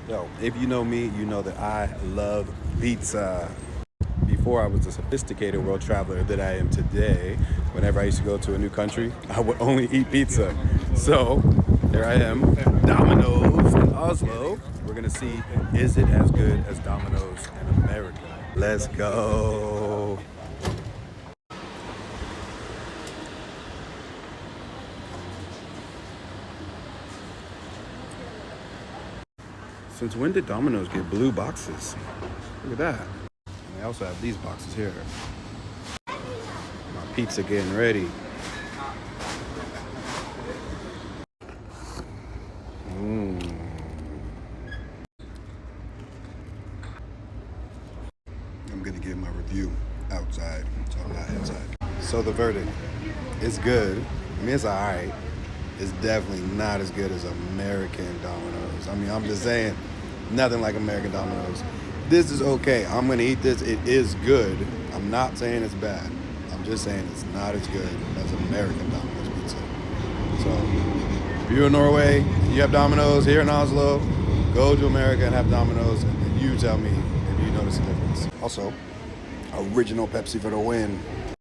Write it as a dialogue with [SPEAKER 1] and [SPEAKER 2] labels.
[SPEAKER 1] Yo, if you know me, you know that I love pizza. Before I was the sophisticated world traveler that I am today, whenever I used to go to a new country, I would only eat pizza. So here I am, Domino's in Oslo. We're gonna see, is it as good as Domino's in America? Let's go. Since when did Domino's get blue boxes? Look at that. And they also have these boxes here. My pizza getting ready. I'm gonna give my review outside, so I'm not inside. So the verdict is good. I mean, it's alright. It's definitely not as good as American Domino's. I mean, I'm just saying, nothing like American Domino's. This is okay. I'm gonna eat this. It is good. I'm not saying it's bad. I'm just saying it's not as good as American Domino's pizza. So, if you're in Norway, you have Domino's here in Oslo, go to America and have Domino's, and then you tell me if you notice a difference. Also, original Pepsi for the win.